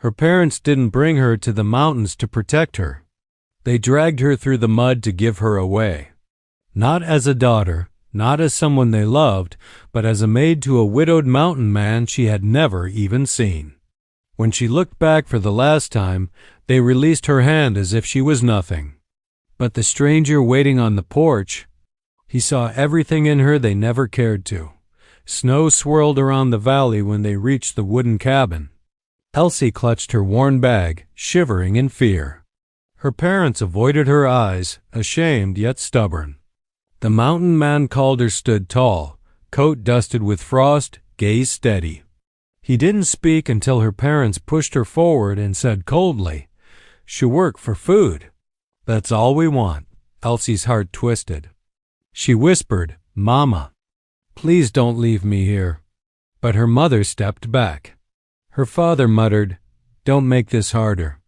Her parents didn't bring her to the mountains to protect her. They dragged her through the mud to give her away. Not as a daughter, not as someone they loved, but as a maid to a widowed mountain man she had never even seen. When she looked back for the last time, they released her hand as if she was nothing. But the stranger waiting on the porch, he saw everything in her they never cared to. Snow swirled around the valley when they reached the wooden cabin. Elsie clutched her worn bag, shivering in fear. Her parents avoided her eyes, ashamed yet stubborn. The mountain man Calder stood tall, coat dusted with frost, gaze steady. He didn't speak until her parents pushed her forward and said coldly, "She'll work for food." "That's all we want." Elsie's heart twisted. She whispered, "Mama, please don't leave me here." But her mother stepped back. Her father muttered, "Don't make this harder.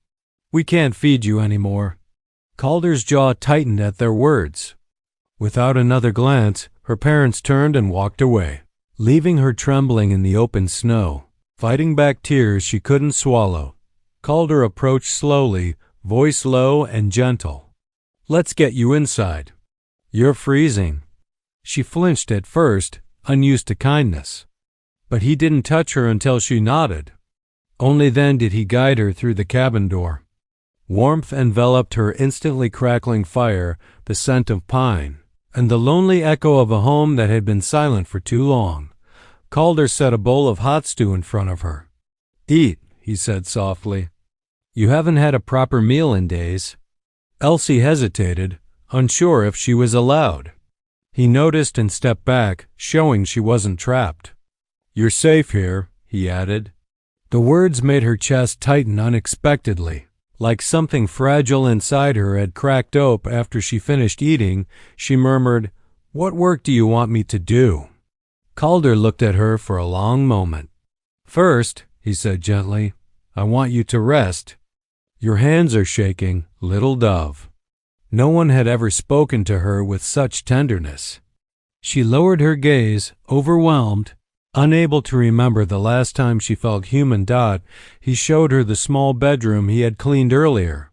We can't feed you anymore." Calder's jaw tightened at their words. Without another glance, her parents turned and walked away, leaving her trembling in the open snow, fighting back tears she couldn't swallow. Calder approached slowly, voice low and gentle. "Let's get you inside. You're freezing." She flinched at first, unused to kindness. But he didn't touch her until she nodded. Only then did he guide her through the cabin door. Warmth enveloped her instantly crackling fire, the scent of pine, and the lonely echo of a home that had been silent for too long. Calder set a bowl of hot stew in front of her. "Eat," he said softly. "You haven't had a proper meal in days." Elsie hesitated, unsure if she was allowed. He noticed and stepped back, showing she wasn't trapped. "You're safe here," he added. The words made her chest tighten unexpectedly. Like something fragile inside her had cracked open after she finished eating, she murmured, "What work do you want me to do?" Calder looked at her for a long moment. "First," he said gently, "I want you to rest. Your hands are shaking, little dove." No one had ever spoken to her with such tenderness. She lowered her gaze, overwhelmed. Unable to remember the last time she felt human. He showed her the small bedroom he had cleaned earlier.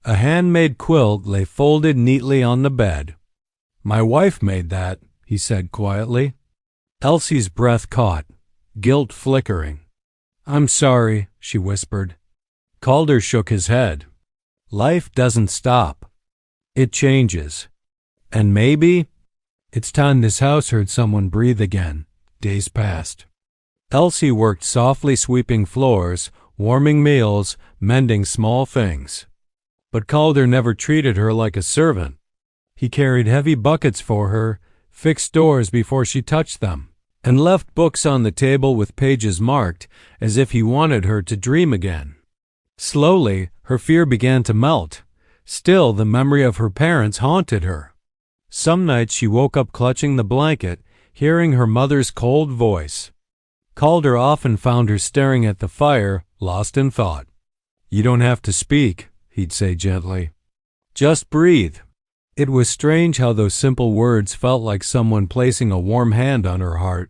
A handmade quilt lay folded neatly on the bed. "My wife made that," he said quietly. Elsie's breath caught, guilt flickering. "I'm sorry," she whispered. Calder shook his head. "Life doesn't stop. It changes. And maybe it's time this house heard someone breathe again." Days passed. Elsie worked softly sweeping floors, warming meals, mending small things. But Calder never treated her like a servant. He carried heavy buckets for her, fixed doors before she touched them, and left books on the table with pages marked, as if he wanted her to dream again. Slowly, her fear began to melt. Still, the memory of her parents haunted her. Some nights she woke up clutching the blanket, hearing her mother's cold voice. Calder often found her staring at the fire, lost in thought. "You don't have to speak," he'd say gently. "Just breathe." It was strange how those simple words felt like someone placing a warm hand on her heart.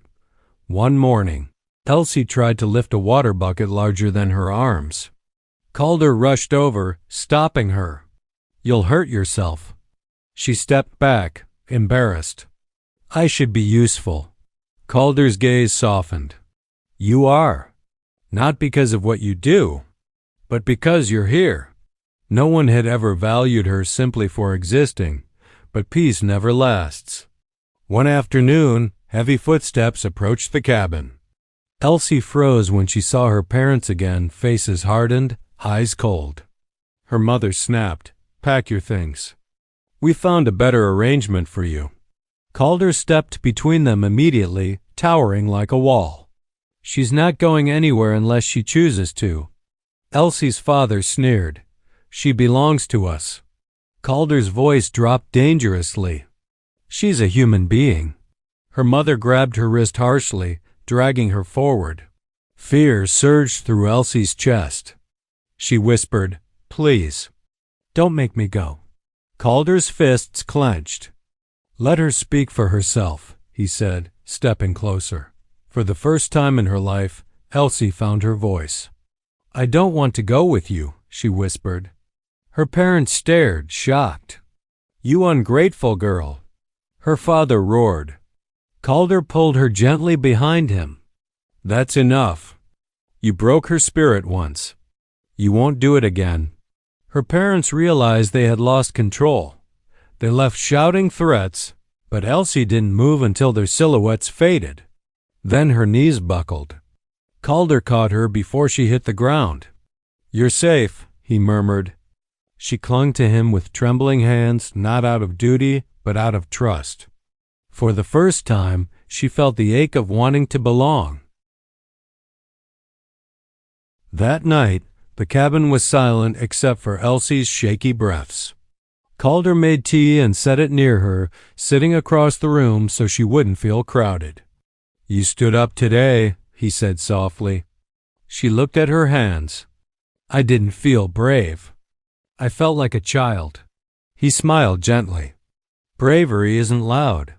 One morning, Elsie tried to lift a water bucket larger than her arms. Calder rushed over, stopping her. "You'll hurt yourself." She stepped back, embarrassed. "I should be useful." Calder's gaze softened. "You are. Not because of what you do, but because you're here." No one had ever valued her simply for existing, but peace never lasts. One afternoon, heavy footsteps approached the cabin. Elsie froze when she saw her parents again, faces hardened, eyes cold. Her mother snapped, "Pack your things. We found a better arrangement for you." Calder stepped between them immediately, towering like a wall. "She's not going anywhere unless she chooses to." Elsie's father sneered. "She belongs to us." Calder's voice dropped dangerously. "She's a human being." Her mother grabbed her wrist harshly, dragging her forward. Fear surged through Elsie's chest. She whispered, "Please, don't make me go." Calder's fists clenched. "Let her speak for herself," he said, stepping closer. For the first time in her life, Elsie found her voice. I don't want to go with you, she whispered. Her parents stared, shocked. You ungrateful girl, her father roared. Calder pulled her gently behind him. That's enough. You broke her spirit once. You won't do it again. Her parents realized they had lost control. They left shouting threats, but Elsie didn't move until their silhouettes faded. Then her knees buckled. Calder caught her before she hit the ground. You're safe, he murmured. She clung to him with trembling hands, not out of duty, but out of trust. For the first time, she felt the ache of wanting to belong. That night, the cabin was silent except for Elsie's shaky breaths. Calder made tea and set it near her, sitting across the room so she wouldn't feel crowded. You stood up today, he said softly. She looked at her hands. I didn't feel brave. I felt like a child. He smiled gently. Bravery isn't loud.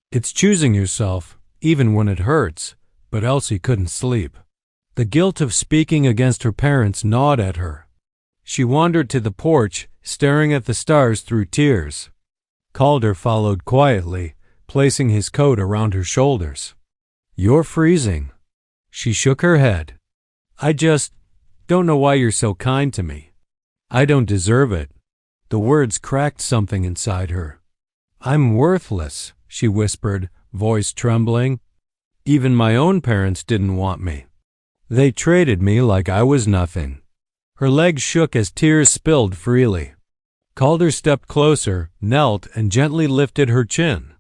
It's choosing yourself, even when it hurts. But Elsie couldn't sleep. The guilt of speaking against her parents gnawed at her. She wandered to the porch, staring at the stars through tears. Calder followed quietly, placing his coat around her shoulders. You're freezing. She shook her head. I just don't know why you're so kind to me. I don't deserve it. The words cracked something inside her. I'm worthless, she whispered, voice trembling. Even my own parents didn't want me. They traded me like I was nothing. Her legs shook as tears spilled freely. Calder stepped closer, knelt, and gently lifted her chin.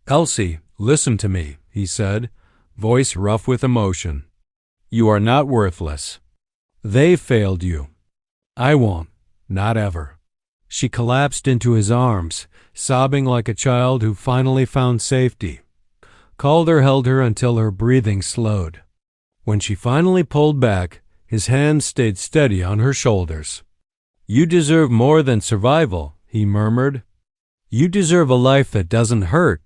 Elsie, listen to me, he said, voice rough with emotion. You are not worthless. They failed you. I won't, not ever. She collapsed into his arms, sobbing like a child who finally found safety. Calder held her until her breathing slowed. When she finally pulled back, his hands stayed steady on her shoulders. You deserve more than survival, he murmured. You deserve a life that doesn't hurt.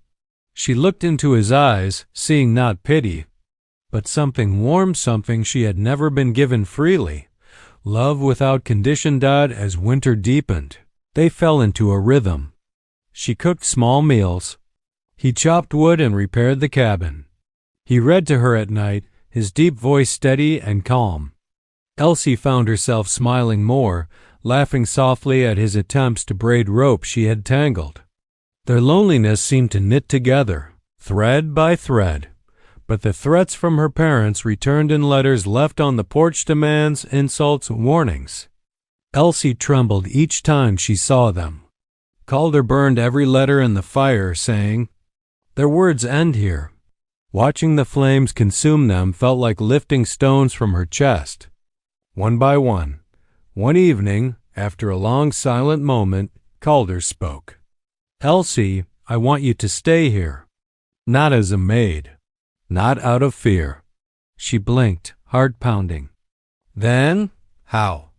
She looked into his eyes, seeing not pity, but something warm, something she had never been given freely. Love without condition died as winter deepened. They fell into a rhythm. She cooked small meals. He chopped wood and repaired the cabin. He read to her at night, his deep voice steady and calm. Elsie found herself smiling more, laughing softly at his attempts to braid rope she had tangled. Their loneliness seemed to knit together, thread by thread. But the threats from her parents returned in letters left on the porch, demands, insults, warnings. Elsie trembled each time she saw them. Calder burned every letter in the fire, saying, Their words end here. Watching the flames consume them felt like lifting stones from her chest. One by one, one evening, after a long silent moment, Calder spoke. Elsie, I want you to stay here. Not as a maid. Not out of fear. She blinked, heart pounding. Then, how?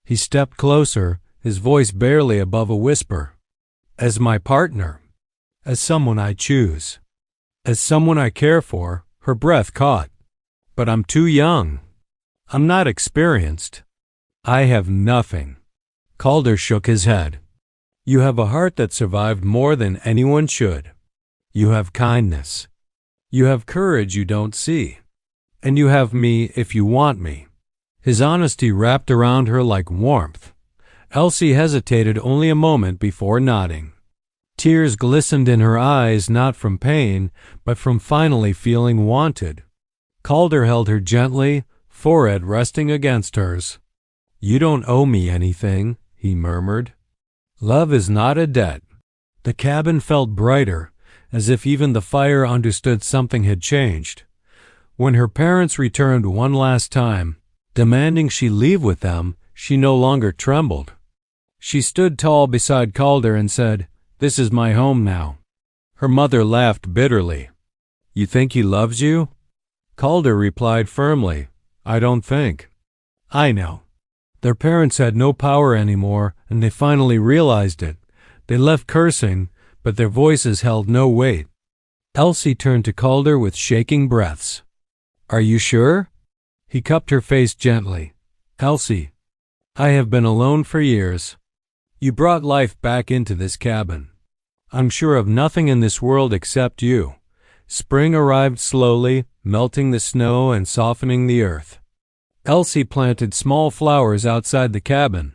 He stepped closer, his voice barely above a whisper. As my partner. As someone I choose. As someone I care for. Her breath caught. But I'm too young. I'm not experienced. I have nothing. Calder shook his head. You have a heart that survived more than anyone should. You have kindness. You have courage you don't see. And you have me if you want me. His honesty wrapped around her like warmth. Elsie hesitated only a moment before nodding. Tears glistened in her eyes, not from pain, but from finally feeling wanted. Calder held her gently, forehead resting against hers. You don't owe me anything, he murmured. Love is not a debt. The cabin felt brighter, as if even the fire understood something had changed. When her parents returned one last time, demanding she leave with them, she no longer trembled. She stood tall beside Calder and said, This is my home now. Her mother laughed bitterly. You think he loves you? Calder replied firmly, I don't think. I know. Their parents had no power anymore, and they finally realized it. They left cursing, but their voices held no weight. Elsie turned to Calder with shaking breaths. Are you sure? He cupped her face gently. Elsie, I have been alone for years. You brought life back into this cabin. I'm sure of nothing in this world except you. Spring arrived slowly, melting the snow and softening the earth. Elsie planted small flowers outside the cabin.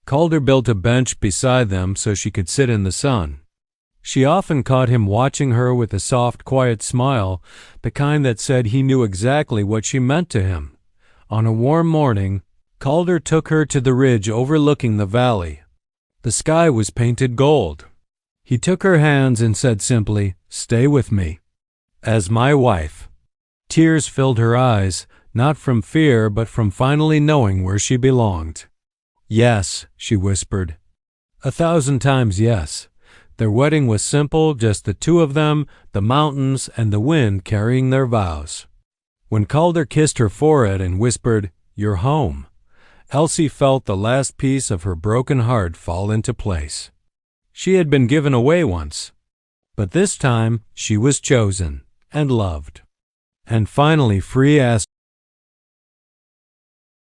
Calder built a bench beside them so she could sit in the sun. She often caught him watching her with a soft, quiet smile, the kind that said he knew exactly what she meant to him. On a warm morning, Calder took her to the ridge overlooking the valley. The sky was painted gold. He took her hands and said simply, "Stay with me, as my wife." Tears filled her eyes, not from fear but from finally knowing where she belonged. "Yes," she whispered. 1,000 times yes. Their wedding was simple, just the two of them, the mountains, and the wind carrying their vows. When Calder kissed her forehead and whispered, "You're home," Elsie felt the last piece of her broken heart fall into place. She had been given away once, but this time she was chosen and loved, and finally free as